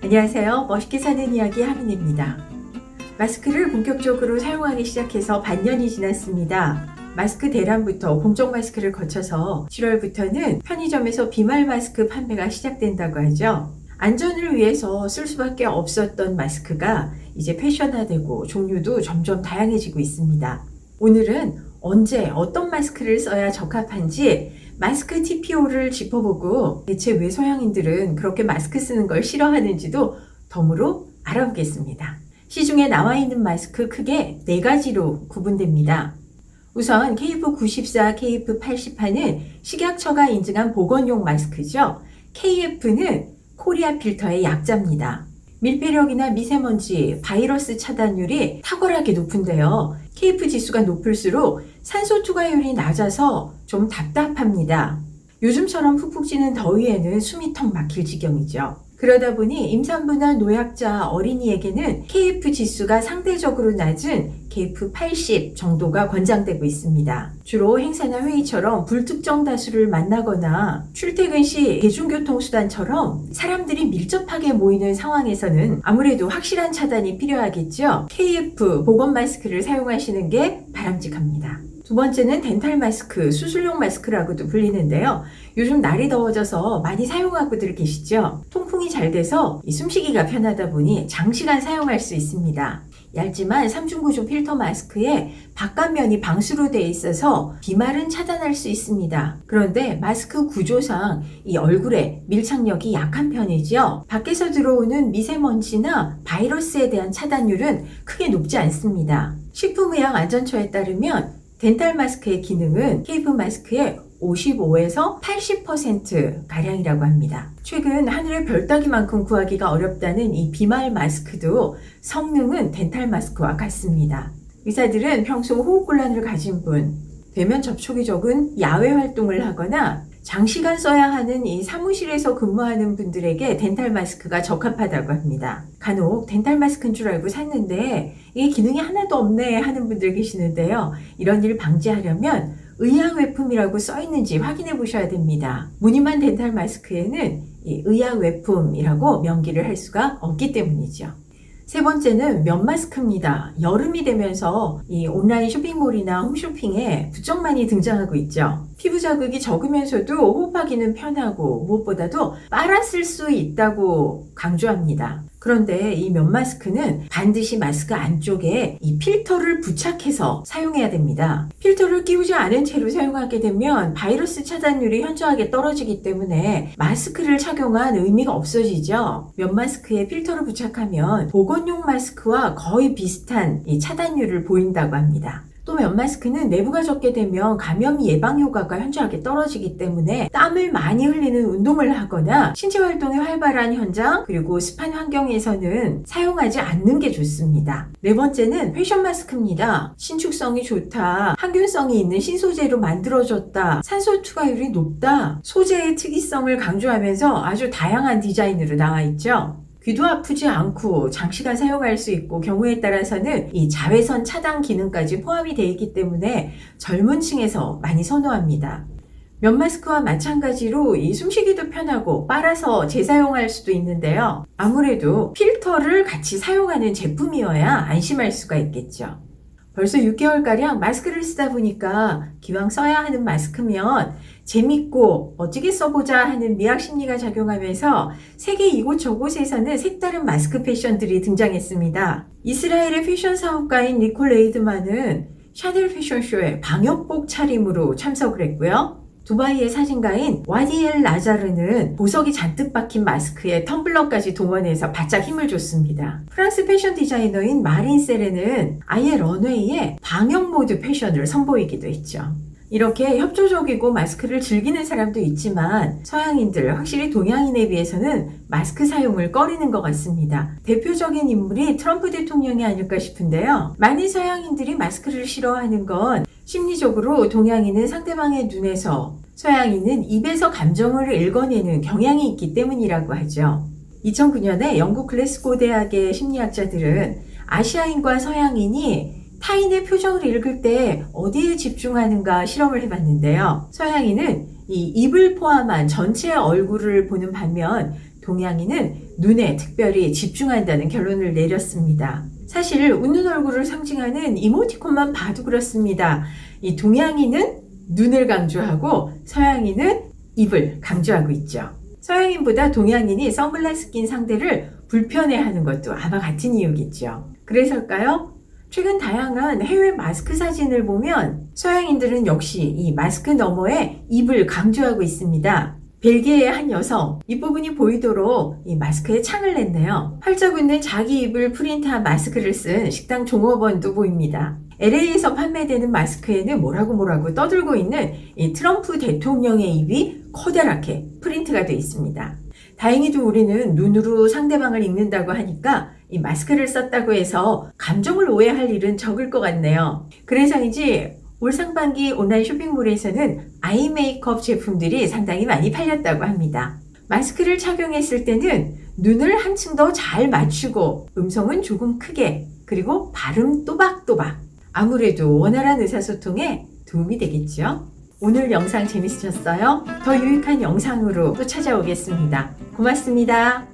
안녕하세요. 멋있게 사는 이야기 하민입니다. 마스크를 본격적으로 사용하기 시작해서 반년이 지났습니다. 마스크 대란부터 공적 마스크를 거쳐서 7월부터는 편의점에서 비말 마스크 판매가 시작된다고 하죠. 안전을 위해서 쓸 수밖에 없었던 마스크가 이제 패션화되고 종류도 점점 다양해지고 있습니다. 오늘은 언제 어떤 마스크를 써야 적합한지 마스크 TPO를 짚어보고 대체 왜 서양인들은 그렇게 마스크 쓰는 걸 싫어하는지도 덤으로 알아보겠습니다. 시중에 나와 있는 마스크 크게 4가지로 구분됩니다. 우선 KF94, KF80파는 식약처가 인증한 보건용 마스크죠. KF는 코리아 필터의 약자입니다. 밀폐력이나 미세먼지, 바이러스 차단율이 탁월하게 높은데요. KF 지수가 높을수록 산소 투과율이 낮아서 좀 답답합니다. 요즘처럼 푹푹 찌는 더위에는 숨이 턱 막힐 지경이죠. 그러다 보니 임산부나 노약자, 어린이에게는 KF 지수가 상대적으로 낮은 KF80 정도가 권장되고 있습니다. 주로 행사나 회의처럼 불특정 다수를 만나거나 출퇴근 시 대중교통수단처럼 사람들이 밀접하게 모이는 상황에서는 아무래도 확실한 차단이 필요하겠죠. KF 보건 마스크를 사용하시는 게 바람직합니다. 두 번째는 덴탈 마스크, 수술용 마스크라고도 불리는데요. 요즘 날이 더워져서 많이 사용하고들 계시죠? 통풍이 잘 돼서 숨쉬기가 편하다 보니 장시간 사용할 수 있습니다. 얇지만 3중구조 필터 마스크에 바깥면이 방수로 되어 있어서 비말은 차단할 수 있습니다. 그런데 마스크 구조상 이 얼굴에 밀착력이 약한 편이죠. 밖에서 들어오는 미세먼지나 바이러스에 대한 차단율은 크게 높지 않습니다. 식품의약안전처에 따르면 덴탈 마스크의 기능은 KF 마스크의 55에서 80%가량이라고 합니다. 최근 하늘의 별따기만큼 구하기가 어렵다는 이 비말 마스크도 성능은 덴탈 마스크와 같습니다. 의사들은 평소 호흡곤란을 가진 분, 대면 접촉이 적은 야외 활동을 하거나 장시간 써야 하는 이 사무실에서 근무하는 분들에게 덴탈 마스크가 적합하다고 합니다. 간혹 덴탈 마스크인 줄 알고 샀는데 이게 기능이 하나도 없네 하는 분들 계시는데요. 이런 일 방지하려면 의약외품이라고 써있는지 확인해 보셔야 됩니다. 무늬만 덴탈 마스크에는 이 의약외품이라고 명기를 할 수가 없기 때문이죠. 세 번째는 면 마스크입니다. 여름이 되면서 이 온라인 쇼핑몰이나 홈쇼핑에 부쩍 많이 등장하고 있죠. 피부 자극이 적으면서도 호흡하기는 편하고 무엇보다도 빨아 쓸 수 있다고 강조합니다. 그런데 이 면 마스크는 반드시 마스크 안쪽에 이 필터를 부착해서 사용해야 됩니다. 필터를 끼우지 않은 채로 사용하게 되면 바이러스 차단율이 현저하게 떨어지기 때문에 마스크를 착용한 의미가 없어지죠. 면 마스크에 필터를 부착하면 보건용 마스크와 거의 비슷한 이 차단율을 보인다고 합니다. 또 면 마스크는 내부가 젖게 되면 감염 예방 효과가 현저하게 떨어지기 때문에 땀을 많이 흘리는 운동을 하거나 신체 활동이 활발한 현장 그리고 습한 환경에서는 사용하지 않는 게 좋습니다. 네 번째는 패션 마스크입니다. 신축성이 좋다, 항균성이 있는 신소재로 만들어졌다, 산소 투과율이 높다, 소재의 특이성을 강조하면서 아주 다양한 디자인으로 나와 있죠. 귀도 아프지 않고 장시간 사용할 수 있고 경우에 따라서는 이 자외선 차단 기능까지 포함이 되어 있기 때문에 젊은 층에서 많이 선호합니다. 면 마스크와 마찬가지로 이 숨쉬기도 편하고 빨아서 재사용할 수도 있는데요. 아무래도 필터를 같이 사용하는 제품이어야 안심할 수가 있겠죠. 벌써 6개월가량 마스크를 쓰다 보니까 기왕 써야 하는 마스크면 재밌고 멋지게 써보자 하는 미학 심리가 작용하면서 세계 이곳저곳에서는 색다른 마스크 패션들이 등장했습니다. 이스라엘의 패션 사업가인 니콜 레이드만은 샤넬 패션쇼에 방역복 차림으로 참석을 했고요. 두바이의 사진가인 와디엘 라자르는 보석이 잔뜩 박힌 마스크에 텀블러까지 동원해서 바짝 힘을 줬습니다. 프랑스 패션 디자이너인 마린 세레는 아예 런웨이에 방역 모드 패션을 선보이기도 했죠. 이렇게 협조적이고 마스크를 즐기는 사람도 있지만 서양인들, 확실히 동양인에 비해서는 마스크 사용을 꺼리는 것 같습니다. 대표적인 인물이 트럼프 대통령이 아닐까 싶은데요. 많은 서양인들이 마스크를 싫어하는 건 심리적으로 동양인은 상대방의 눈에서, 서양인은 입에서 감정을 읽어내는 경향이 있기 때문이라고 하죠. 2009년에 영국 글래스고 대학의 심리학자들은 아시아인과 서양인이 타인의 표정을 읽을 때 어디에 집중하는가 실험을 해봤는데요. 서양인은 이 입을 포함한 전체 얼굴을 보는 반면 동양인은 눈에 특별히 집중한다는 결론을 내렸습니다. 사실 웃는 얼굴을 상징하는 이모티콘만 봐도 그렇습니다. 이 동양인은 눈을 강조하고 서양인은 입을 강조하고 있죠. 서양인보다 동양인이 선글라스 낀 상대를 불편해하는 것도 아마 같은 이유겠죠. 그래서일까요? 최근 다양한 해외 마스크 사진을 보면 서양인들은 역시 이 마스크 너머에 입을 강조하고 있습니다. 벨기에의 한 여성, 입부분이 보이도록 이 마스크에 창을 냈네요. 활짝 웃는 자기 입을 프린트한 마스크를 쓴 식당 종업원도 보입니다. LA에서 판매되는 마스크에는 뭐라고 떠들고 있는 이 트럼프 대통령의 입이 커다랗게 프린트가 되어 있습니다. 다행히도 우리는 눈으로 상대방을 읽는다고 하니까 이 마스크를 썼다고 해서 감정을 오해할 일은 적을 것 같네요. 그래서인지 올 상반기 온라인 쇼핑몰에서는 아이 메이크업 제품들이 상당히 많이 팔렸다고 합니다. 마스크를 착용했을 때는 눈을 한층 더 잘 맞추고 음성은 조금 크게, 그리고 발음 또박또박. 아무래도 원활한 의사소통에 도움이 되겠죠? 오늘 영상 재밌으셨어요? 더 유익한 영상으로 또 찾아오겠습니다. 고맙습니다.